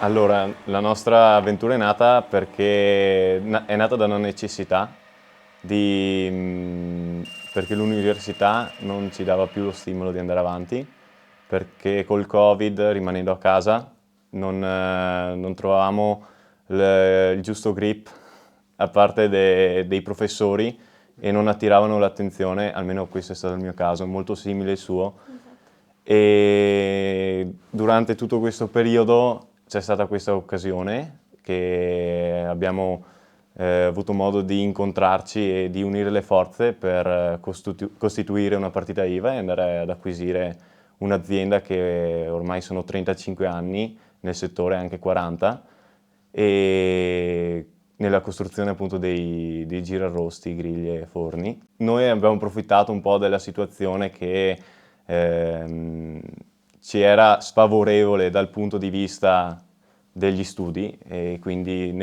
Allora, la nostra avventura è nata perché è nata da una necessità perché l'università non ci dava più lo stimolo di andare avanti, perché col Covid, rimanendo a casa, non trovavamo il giusto grip a parte dei professori e non attiravano l'attenzione, almeno questo è stato il mio caso, molto simile al suo. E durante tutto questo periodo c'è stata questa occasione che abbiamo avuto modo di incontrarci e di unire le forze per costituire una partita IVA e andare ad acquisire un'azienda che ormai sono 35 anni nel settore, anche 40, e nella costruzione appunto dei girarrosti, griglie e forni. Noi abbiamo approfittato un po' della situazione che ehm, ci era sfavorevole dal punto di vista degli studi e quindi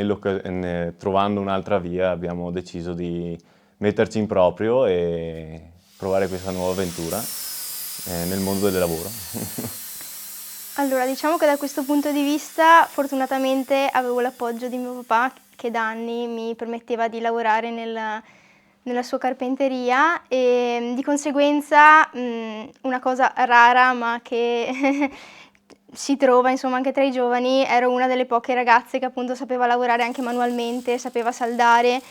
trovando un'altra via abbiamo deciso di metterci in proprio e provare questa nuova avventura nel mondo del lavoro. Allora, diciamo che da questo punto di vista fortunatamente avevo l'appoggio di mio papà che da anni mi permetteva di lavorare nella sua carpenteria e di conseguenza una cosa rara ma che si trova insomma anche tra i giovani, ero una delle poche ragazze che appunto sapeva lavorare anche manualmente, sapeva saldare,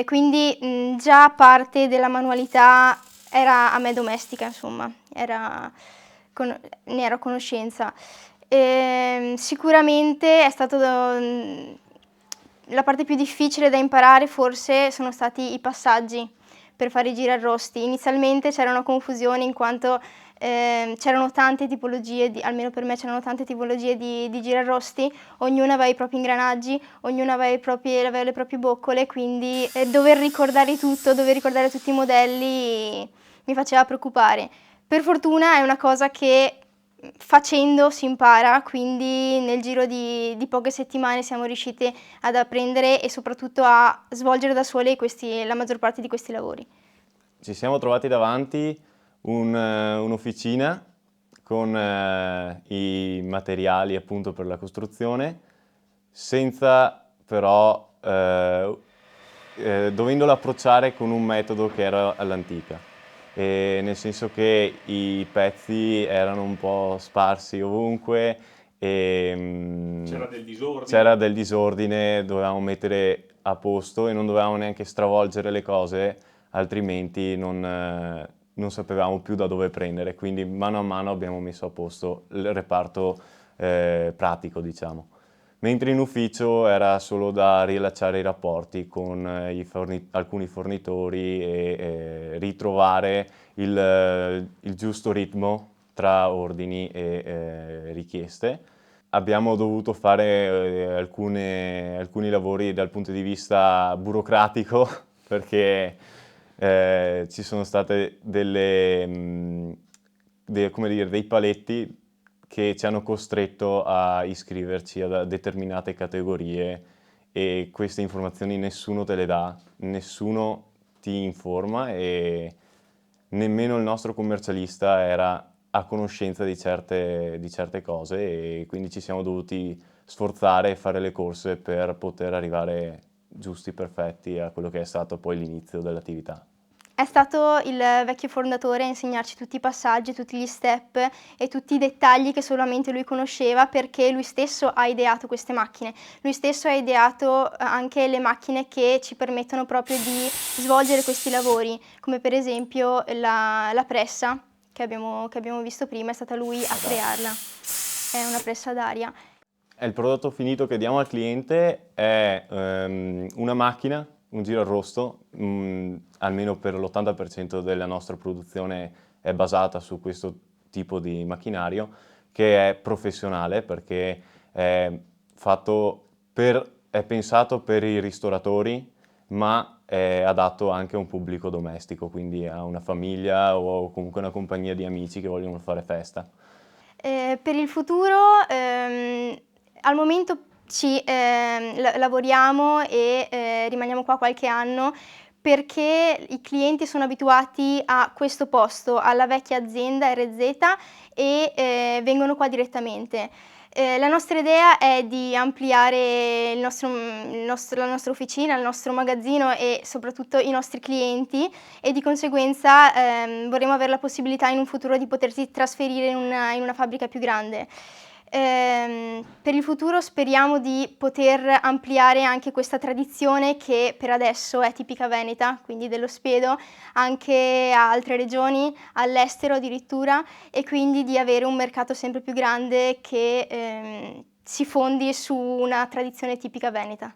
quindi già parte della manualità era a me domestica, insomma, ne ero a conoscenza. Sicuramente è stato la parte più difficile da imparare forse sono stati i passaggi per fare i girarrosti. Inizialmente c'era una confusione in quanto c'erano tante tipologie, almeno per me c'erano tante tipologie di girarrosti, ognuno aveva i propri ingranaggi, ognuno aveva le proprie boccole, quindi dover ricordare tutto, dover ricordare tutti i modelli mi faceva preoccupare. Per fortuna è una cosa che facendo si impara, quindi nel giro di poche settimane siamo riusciti ad apprendere e soprattutto a svolgere da sole la maggior parte di questi lavori. Ci siamo trovati davanti un'officina con i materiali appunto per la costruzione, senza però dovendola approcciare con un metodo che era all'antica. Nel senso che i pezzi erano un po' sparsi ovunque e c'era del disordine, dovevamo mettere a posto e non dovevamo neanche stravolgere le cose, altrimenti non sapevamo più da dove prendere. Quindi mano a mano abbiamo messo a posto il reparto pratico, diciamo. Mentre in ufficio era solo da riallacciare i rapporti con alcuni fornitori e ritrovare il giusto ritmo tra ordini e richieste. Abbiamo dovuto fare alcuni lavori dal punto di vista burocratico perché ci sono state come dire, dei paletti che ci hanno costretto a iscriverci a determinate categorie e queste informazioni nessuno te le dà, nessuno ti informa e nemmeno il nostro commercialista era a conoscenza di certe cose e quindi ci siamo dovuti sforzare e fare le corse per poter arrivare giusti, perfetti a quello che è stato poi l'inizio dell'attività. È stato il vecchio fondatore a insegnarci tutti i passaggi, tutti gli step e tutti i dettagli che solamente lui conosceva perché lui stesso ha ideato queste macchine. Lui stesso ha ideato anche le macchine che ci permettono proprio di svolgere questi lavori, come per esempio la pressa che abbiamo visto prima, è stata lui a crearla. È una pressa ad aria. Il prodotto finito che diamo al cliente è una macchina, un girarrosto, almeno per l'80% della nostra produzione è basata su questo tipo di macchinario, che è professionale perché è pensato per i ristoratori, ma è adatto anche a un pubblico domestico, quindi a una famiglia o comunque una compagnia di amici che vogliono fare festa. Per il futuro, al momento lavoriamo e rimaniamo qua qualche anno perché i clienti sono abituati a questo posto, alla vecchia azienda RZ e vengono qua direttamente. La nostra idea è di ampliare la nostra officina, il nostro magazzino e soprattutto i nostri clienti, e di conseguenza vorremmo avere la possibilità in un futuro di potersi trasferire in una fabbrica più grande. Per il futuro speriamo di poter ampliare anche questa tradizione che per adesso è tipica veneta, quindi dello spiedo, anche a altre regioni, all'estero addirittura, e quindi di avere un mercato sempre più grande che si fondi su una tradizione tipica veneta.